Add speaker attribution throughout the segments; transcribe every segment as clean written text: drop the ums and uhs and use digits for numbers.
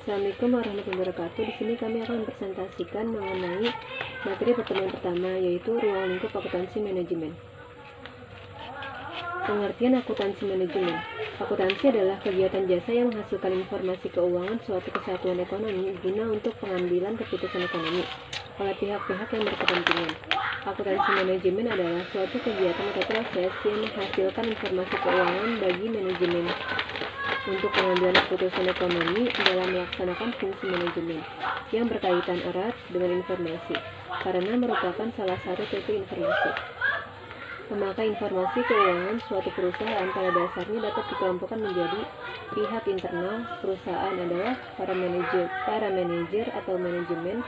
Speaker 1: Assalamualaikum warahmatullahi wabarakatuh. Di sini kami akan mempresentasikan mengenai materi pertemuan pertama, yaitu ruang lingkup akuntansi manajemen. Pengertian akuntansi manajemen. Akuntansi adalah kegiatan jasa yang menghasilkan informasi keuangan suatu kesatuan ekonomi guna untuk pengambilan keputusan ekonomi oleh pihak-pihak yang berkepentingan. Akuntansi manajemen adalah suatu kegiatan atau proses yang menghasilkan informasi keuangan bagi manajemen untuk pengambilan keputusan ekonomi dalam melaksanakan fungsi manajemen yang berkaitan erat dengan informasi, karena merupakan salah satu tipe informasi. Memakai informasi keuangan suatu perusahaan pada dasarnya dapat dikelompokkan menjadi pihak internal perusahaan adalah para manajer atau manajemen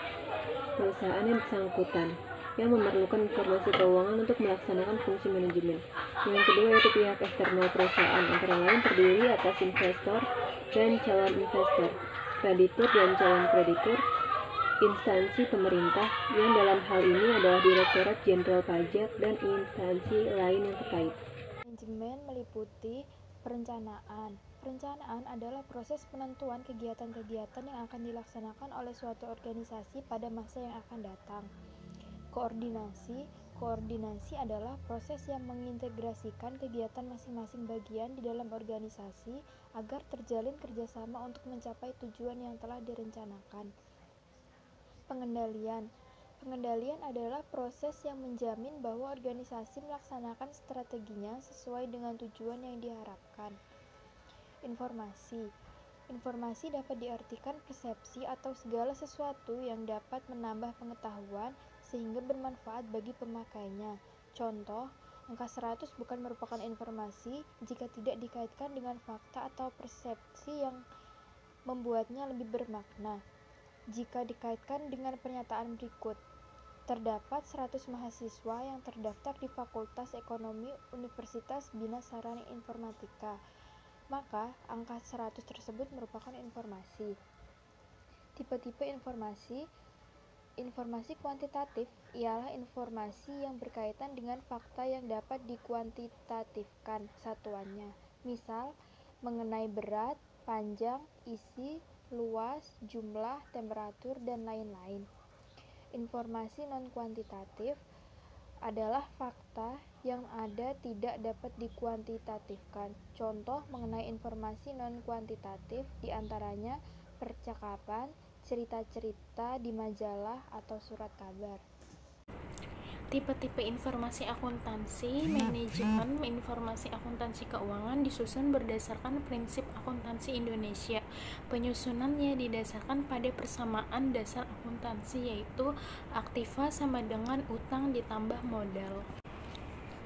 Speaker 1: perusahaan yang bersangkutan yang memerlukan informasi keuangan untuk melaksanakan fungsi manajemen. Yang kedua yaitu pihak eksternal perusahaan, antara lain terdiri atas investor dan calon investor, kreditur dan calon kreditur, instansi pemerintah yang dalam hal ini adalah Direktorat Jenderal Pajak dan instansi lain yang terkait.
Speaker 2: Manajemen meliputi perencanaan. Perencanaan adalah proses penentuan kegiatan-kegiatan yang akan dilaksanakan oleh suatu organisasi pada masa yang akan datang. Koordinasi adalah proses yang mengintegrasikan kegiatan masing-masing bagian di dalam organisasi agar terjalin kerjasama untuk mencapai tujuan yang telah direncanakan. Pengendalian adalah proses yang menjamin bahwa organisasi melaksanakan strateginya sesuai dengan tujuan yang diharapkan. Informasi dapat diartikan persepsi atau segala sesuatu yang dapat menambah pengetahuan sehingga bermanfaat bagi pemakainya. Contoh, angka 100 bukan merupakan informasi jika tidak dikaitkan dengan fakta atau persepsi yang membuatnya lebih bermakna. Jika dikaitkan dengan pernyataan berikut, terdapat 100 mahasiswa yang terdaftar di Fakultas Ekonomi Universitas Bina Sarana Informatika, maka angka 100 tersebut merupakan informasi. Tipe-tipe Informasi kuantitatif ialah informasi yang berkaitan dengan fakta yang dapat dikuantitatifkan satuannya, misal mengenai berat, panjang, isi, luas, jumlah, temperatur, dan lain-lain. Informasi non-kuantitatif adalah fakta yang ada tidak dapat dikuantitatifkan. Contoh mengenai informasi non-kuantitatif diantaranya percakapan, cerita-cerita di majalah atau surat kabar.
Speaker 3: Tipe-tipe informasi akuntansi manajemen. Informasi akuntansi keuangan disusun berdasarkan prinsip akuntansi Indonesia. Penyusunannya didasarkan pada persamaan dasar akuntansi, yaitu aktiva sama dengan utang ditambah modal.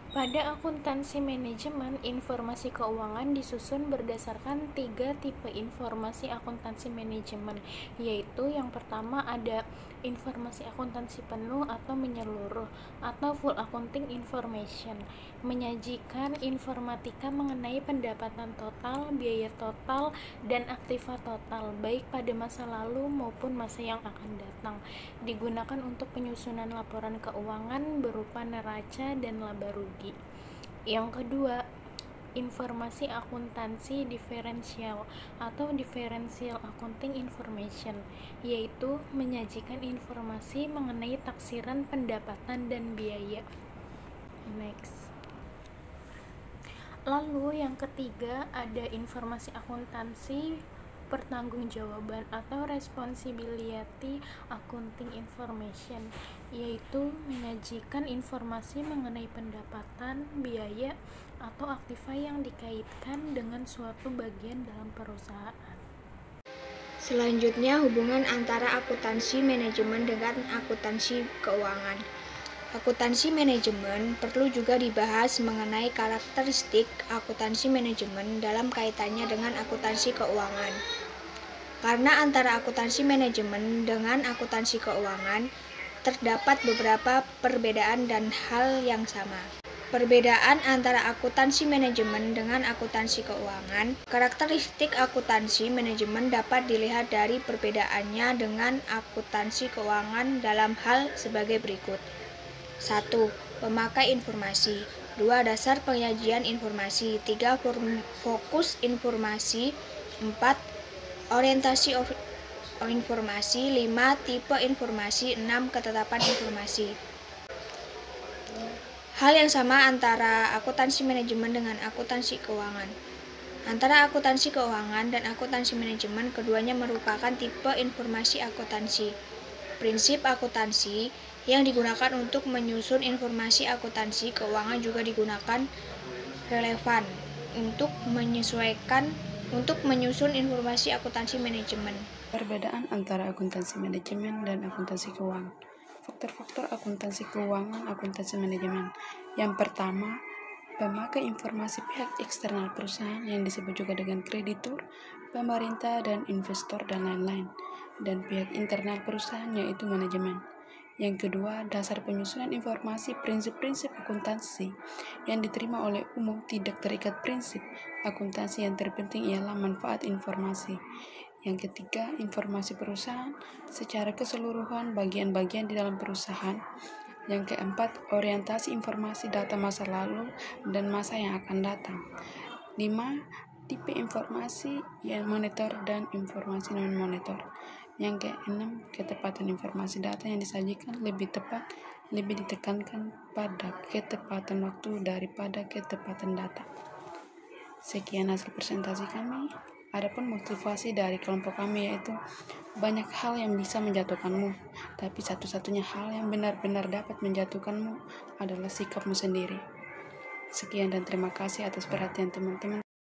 Speaker 3: Pada akuntansi manajemen, informasi keuangan disusun berdasarkan 3 tipe informasi akuntansi manajemen, yaitu yang pertama ada informasi akuntansi penuh atau menyeluruh atau full accounting information, menyajikan informatika mengenai pendapatan total, biaya total, dan aktiva total baik pada masa lalu maupun masa yang akan datang. Digunakan untuk penyusunan laporan keuangan berupa neraca dan laba rugi. Yang kedua, informasi akuntansi diferensial atau differential accounting information, yaitu menyajikan informasi mengenai taksiran pendapatan dan biaya. Next. Lalu yang ketiga ada informasi akuntansi pertanggungjawaban atau responsibility accounting information, yaitu menyajikan informasi mengenai pendapatan, biaya, atau aktiva yang dikaitkan dengan suatu bagian dalam perusahaan.
Speaker 4: Selanjutnya, hubungan antara akuntansi manajemen dengan akuntansi keuangan. Akuntansi manajemen perlu juga dibahas mengenai karakteristik akuntansi manajemen dalam kaitannya dengan akuntansi keuangan. Karena antara akuntansi manajemen dengan akuntansi keuangan terdapat beberapa perbedaan dan hal yang sama. Perbedaan antara akuntansi manajemen dengan akuntansi keuangan. Karakteristik akuntansi manajemen dapat dilihat dari perbedaannya dengan akuntansi keuangan dalam hal sebagai berikut. 1. Pemakai informasi. 2. Dasar penyajian informasi. 3. Fokus informasi. 4. Orientasi informasi, 5 tipe informasi, 6 ketetapan informasi. Hal yang sama antara akuntansi manajemen dengan akuntansi keuangan. Antara akuntansi keuangan dan akuntansi manajemen, keduanya merupakan tipe informasi akuntansi. Prinsip akuntansi yang digunakan untuk menyusun informasi akuntansi keuangan juga digunakan relevan untuk menyusun informasi akuntansi manajemen.
Speaker 5: Perbedaan antara akuntansi manajemen dan akuntansi keuangan. Faktor-faktor akuntansi keuangan, akuntansi manajemen. Yang pertama, pemakai informasi pihak eksternal perusahaan yang disebut juga dengan kreditur, pemerintah dan investor dan lain-lain, dan pihak internal perusahaan yaitu manajemen. Yang kedua, dasar penyusunan informasi, prinsip-prinsip akuntansi yang diterima oleh umum tidak terikat prinsip akuntansi. Yang terpenting ialah manfaat informasi. Yang ketiga, informasi perusahaan secara keseluruhan, bagian-bagian di dalam perusahaan. Yang keempat, orientasi informasi data masa lalu dan masa yang akan datang. 5. Tipe informasi yang monitor dan informasi non-monitor. Yang keenam, ketepatan informasi data yang disajikan lebih tepat, lebih ditekankan pada ketepatan waktu daripada ketepatan data. Sekian hasil presentasi kami. Adapun motivasi dari kelompok kami yaitu banyak hal yang bisa menjatuhkanmu, tapi satu-satunya hal yang benar-benar dapat menjatuhkanmu adalah sikapmu sendiri. Sekian dan terima kasih atas perhatian teman-teman.